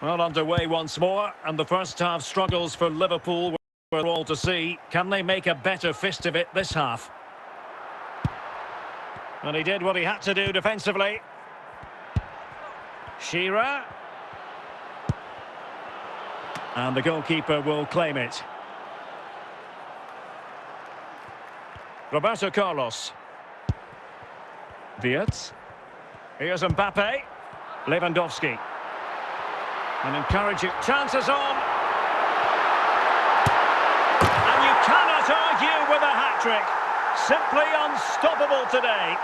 Well, underway once more, and the first half struggles for Liverpool were all to see. Can they make a better fist of it this half? And he did what he had to do defensively. Shearer. And the goalkeeper will claim it. Roberto Carlos. Wirtz. Here's Mbappe. Lewandowski. An encouraging chances on. And you cannot argue with a hat-trick. Simply unstoppable today.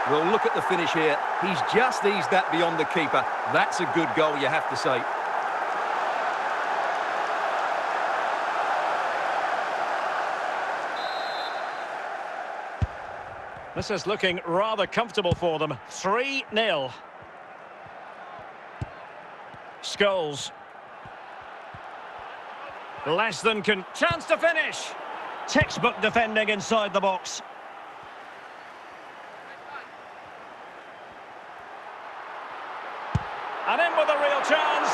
Well, look at the finish here. He's just eased that beyond the keeper. That's a good goal, you have to say. This is looking rather comfortable for them. 3-0. Scholes. Less than chance to finish. Textbook defending inside the box. And in with a real chance.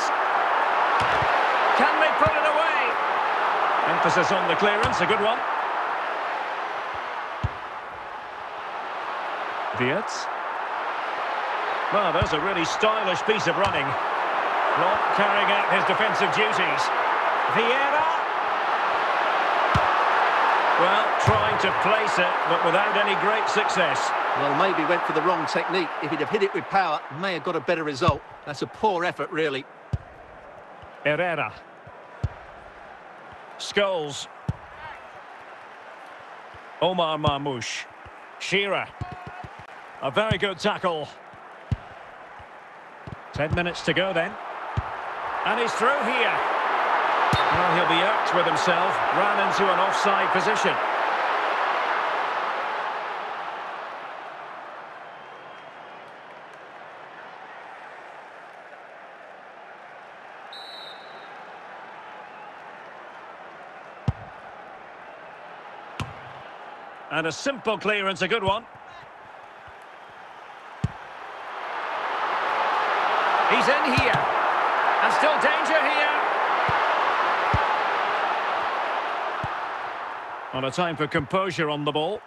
Can they put it away? Emphasis on the clearance, a good one. Wirtz. Well, there's a really stylish piece of running. Not carrying out his defensive duties. Vieira. Well, trying to place it, but without any great success. Well, maybe went for the wrong technique. If he'd have hit it with power, may have got a better result. That's a poor effort, really. Herrera. Scholes. Omar Marmoush. Shearer. A very good tackle. 10 minutes to go then. And he's through here. Well, he'll be irked with himself. Ran into an offside position. And a simple clearance, a good one. He's in here. And still danger here. On a time for composure on the ball.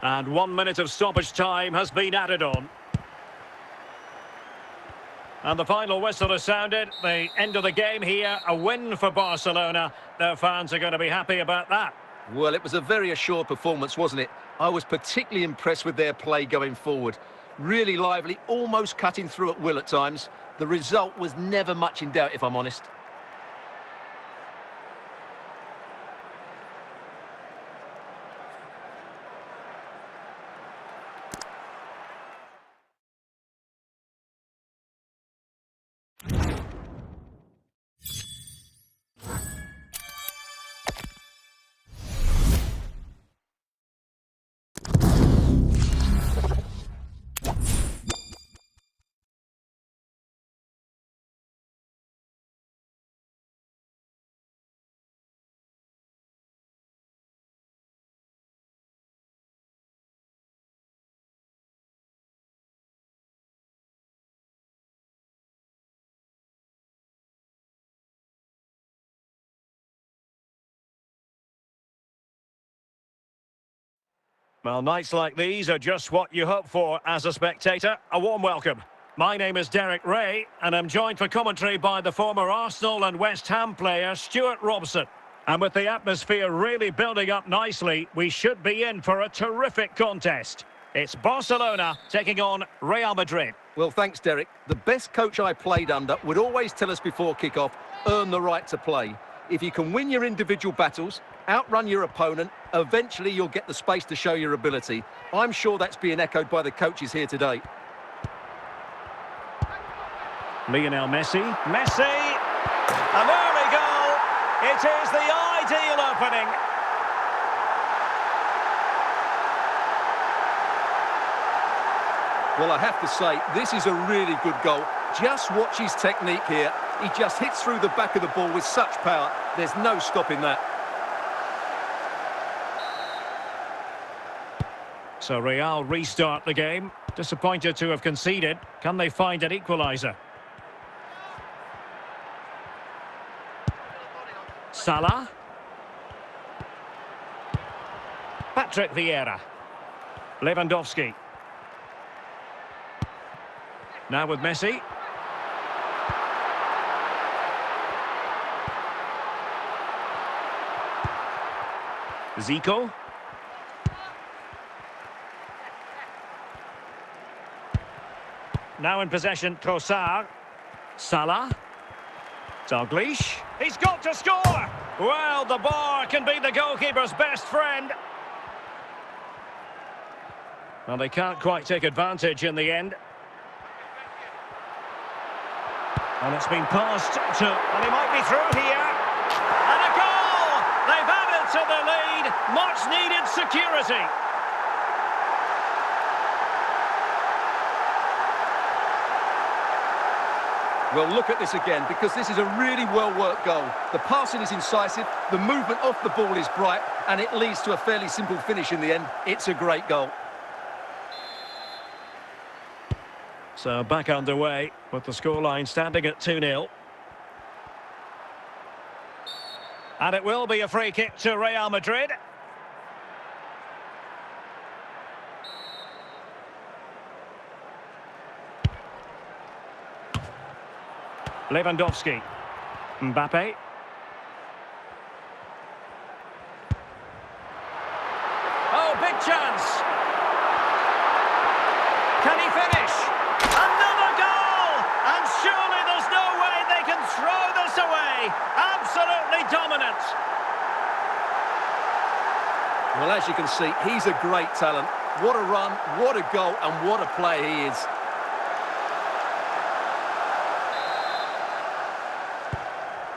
And 1 minute of stoppage time has been added on. And the final whistle has sounded. The end of the game here. A win for Barcelona. Their fans are going to be happy about that. Well, it was a very assured performance, wasn't it? I was particularly impressed with their play going forward. Really lively, almost cutting through at will at times. The result was never much in doubt, if I'm honest. Well, nights like these are just what you hope for as a spectator. A warm welcome. My name is Derek Ray, and I'm joined for commentary by the former Arsenal and West Ham player Stuart Robson. And with the atmosphere really building up nicely, we should be in for a terrific contest. It's Barcelona taking on Real Madrid. Well, thanks, Derek. The best coach I played under would always tell us before kick-off, earn the right to play. If you can win your individual battles, outrun your opponent, eventually you'll get the space to show your ability. I'm sure that's being echoed by the coaches here today. Lionel Messi. Messi! An early goal! It is the ideal opening. Well, I have to say, this is a really good goal. Just watch his technique here. He just hits through the back of the ball with such power. There's no stopping that. So Real restart the game. Disappointed to have conceded. Can they find an equaliser? Salah. Patrick Vieira. Lewandowski. Now with Messi. Zico. Now in possession, Trossard. Salah. Dalglish. He's got to score! Well, the bar can be the goalkeeper's best friend. Well, they can't quite take advantage in the end. And it's been passed to... And he might be through here. And a goal! They've added to the lead. Much needed security. Well, look at this again, because this is a really well-worked goal. The passing is incisive, the movement off the ball is bright, and it leads to a fairly simple finish in the end. It's a great goal. So back underway with the scoreline standing at 2-0. And it will be a free kick to Real Madrid. Lewandowski. Mbappe. Oh, big chance. Can he finish? Another goal! And surely there's no way they can throw this away. Absolutely dominant. Well, as you can see, he's a great talent. What a run, what a goal, and what a player he is.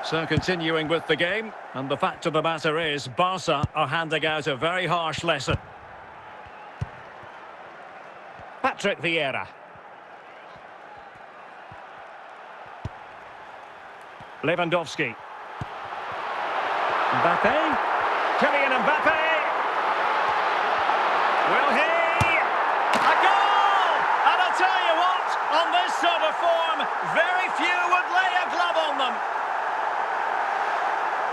So continuing with the game, and the fact of the matter is Barca are handing out a very harsh lesson. Patrick Vieira. Lewandowski. Mbappe. Kylian Mbappe. Will he? A goal! And I'll tell you what, on this sort of form, very few would lay a glove on them.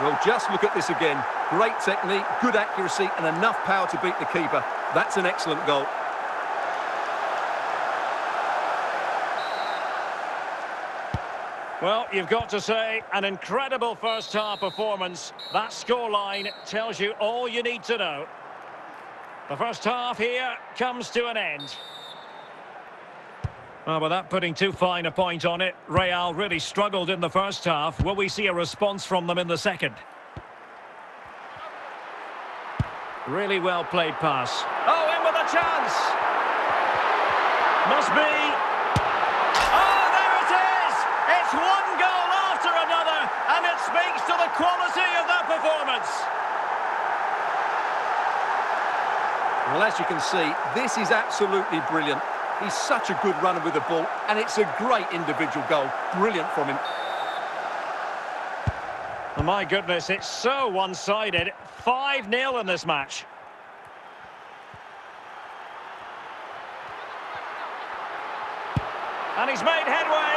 Well, just look at this again. Great technique, good accuracy, and enough power to beat the keeper. That's an excellent goal. Well, you've got to say, an incredible first-half performance. That scoreline tells you all you need to know. The first half here comes to an end. Well, without putting too fine a point on it, Real really struggled in the first half. Will we see a response from them in the second? Really well played pass. Oh, in with a chance! Must be... Oh, there it is! It's one goal after another, and it speaks to the quality of that performance. Well, as you can see, this is absolutely brilliant. He's such a good runner with the ball, and it's a great individual goal. Brilliant from him. Oh, my goodness, it's so one-sided. 5-0 in this match. And he's made headway.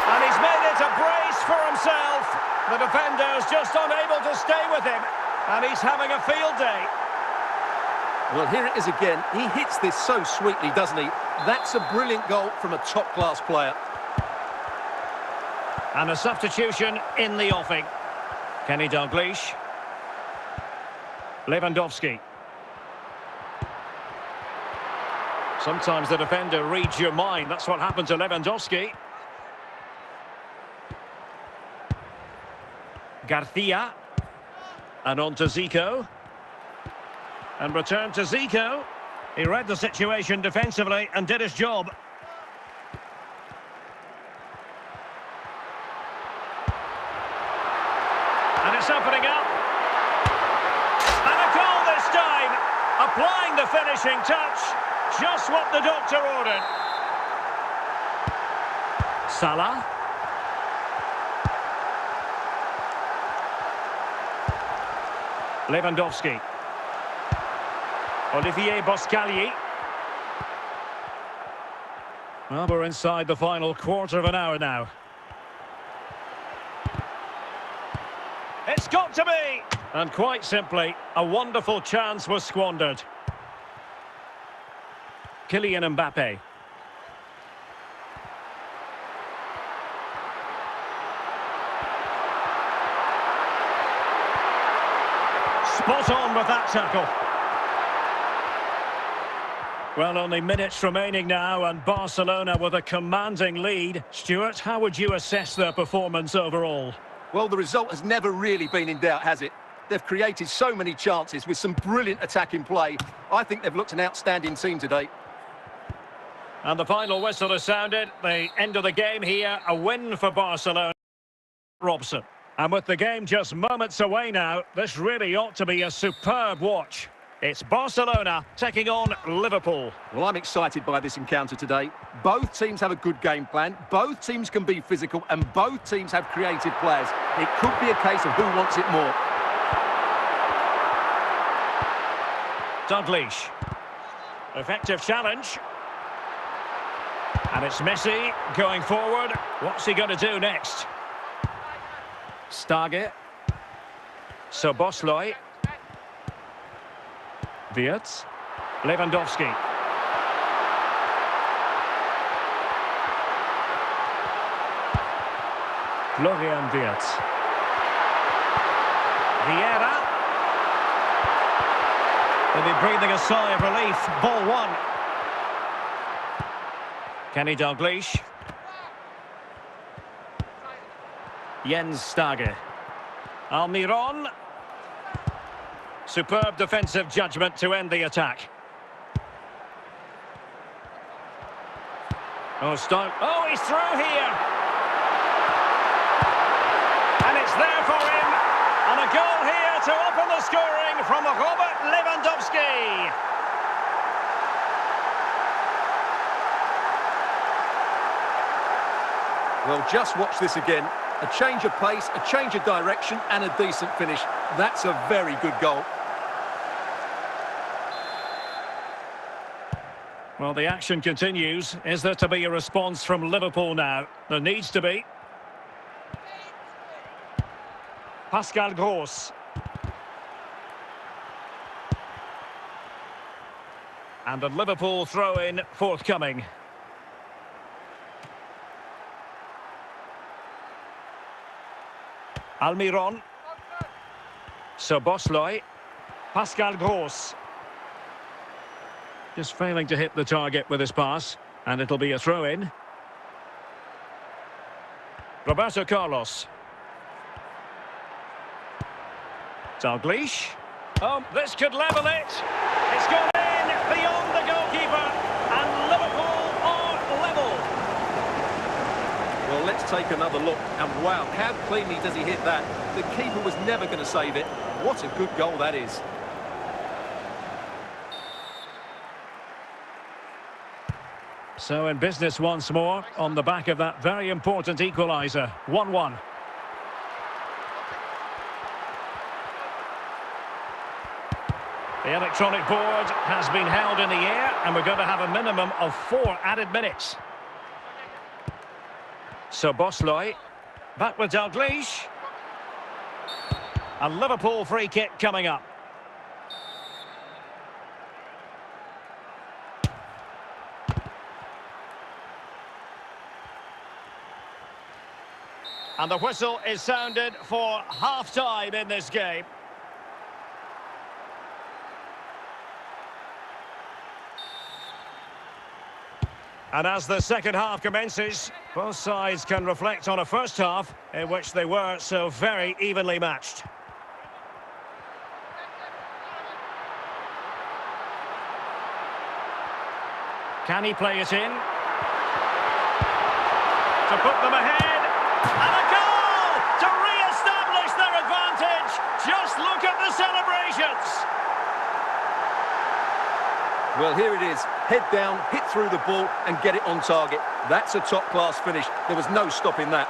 And he's made it a brace for himself. The defender's just unable to stay with him. And he's having a field day. Well, here it is again. He hits this so sweetly, doesn't he? That's a brilliant goal from a top-class player. And a substitution in the offing. Kenny Dalglish. Lewandowski. Sometimes the defender reads your mind. That's what happened to Lewandowski. Garcia. And on to Zico. And return to Zico. He read the situation defensively and did his job. And it's opening up. And a goal this time. Applying the finishing touch. Just what the doctor ordered. Salah. Lewandowski. Olivier Boscagli. Well, we're inside the final quarter of an hour now. It's got to be! And quite simply, a wonderful chance was squandered. Kylian Mbappe. Spot on with that tackle. Well, only minutes remaining now, and Barcelona with a commanding lead. Stuart, how would you assess their performance overall? Well, the result has never really been in doubt, has it? They've created so many chances with some brilliant attacking play. I think they've looked an outstanding team today. And the final whistle has sounded. The end of the game here, a win for Barcelona. Robson. And with the game just moments away now, this really ought to be a superb watch. It's Barcelona taking on Liverpool. Well, I'm excited by this encounter today. Both teams have a good game plan, both teams can be physical, and both teams have creative players. It could be a case of who wants it more. Dalglish. Effective challenge. And it's Messi going forward. What's he going to do next? Stage. Szoboszlai. Wirtz. Lewandowski. Florian Wirtz. Vieira. They'll be breathing a sigh of relief. Ball one. Kenny Dalglish. Jens Stage. Almiron. Superb defensive judgment to end the attack. Oh, Stoke. Oh, he's through here. And it's there for him. And a goal here to open the scoring from Robert Lewandowski. Well, just watch this again. A change of pace, a change of direction, and a decent finish. That's a very good goal. Well, the action continues. Is there to be a response from Liverpool now? There needs to be. Pascal Gross. And the Liverpool throw-in forthcoming. Almiron. Szoboszlai. Pascal Gross. Just failing to hit the target with his pass. And it'll be a throw-in. Roberto Carlos. Dalglish. Oh, this could level it. It's gone in beyond the goalkeeper. And Liverpool are level. Well, let's take another look. And wow, how cleanly does he hit that? The keeper was never going to save it. What a good goal that is. So in business once more on the back of that very important equaliser. 1-1. The electronic board has been held in the air, and we're going to have a minimum of 4 added minutes. Szoboszlai. Back with Dalglish. A Liverpool free kick coming up. And the whistle is sounded for half-time in this game. And as the second half commences, both sides can reflect on a first half in which they were so very evenly matched. Can he play it in? To put them ahead. And a goal to re-establish their advantage. Just look at the celebrations. Well, here it is. Head down, hit through the ball and get it on target. That's a top-class finish. There was no stopping that.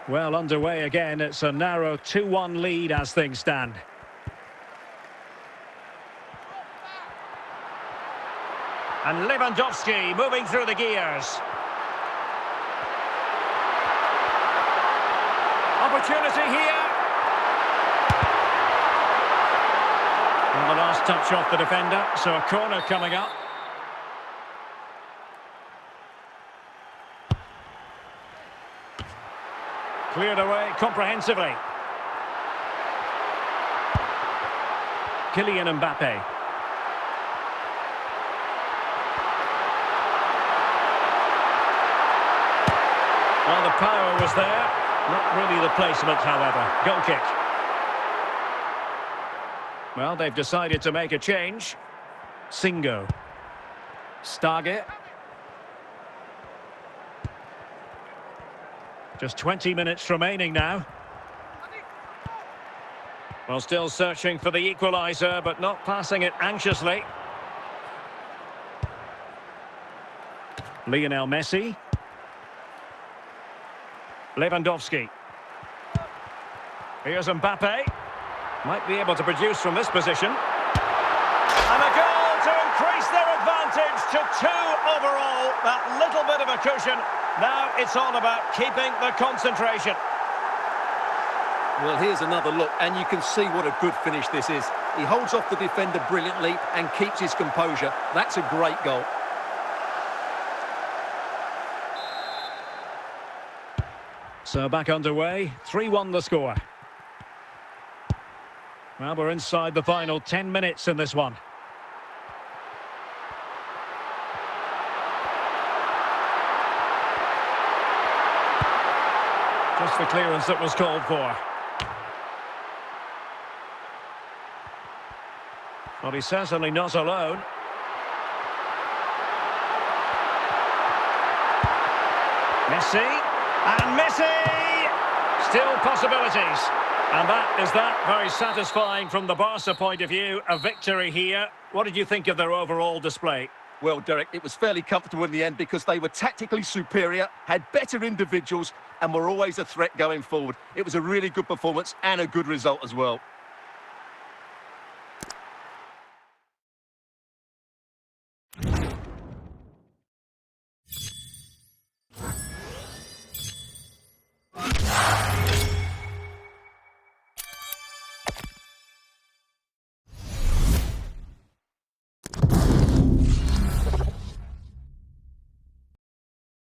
Well, underway again. It's a narrow 2-1 lead as things stand. And Lewandowski moving through the gears. Opportunity here. And the last touch off the defender, so a corner coming up. Cleared away comprehensively. Kylian Mbappe. Well, the power was there. Not really the placement, however. Goal kick. Well, they've decided to make a change. Singo. Stage. Just 20 minutes remaining now. Well, still searching for the equaliser, but not passing it anxiously. Lionel Messi. Lewandowski. Here's Mbappe. Might be able to produce from this position. And a goal to increase their advantage to 2 overall. That little bit of a cushion. Now it's all about keeping the concentration. Well, here's another look, and you can see what a good finish this is. He holds off the defender brilliantly and keeps his composure. That's a great goal. So back underway, 3-1 the score. Well, we're inside the final 10 minutes in this one. Just the clearance that was called for. Well, he's certainly not alone. Messi. And Messi! Still possibilities. And that is that. Very satisfying from the Barca point of view. A victory here. What did you think of their overall display? Well, Derek, it was fairly comfortable in the end because they were tactically superior, had better individuals, and were always a threat going forward. It was a really good performance and a good result as well.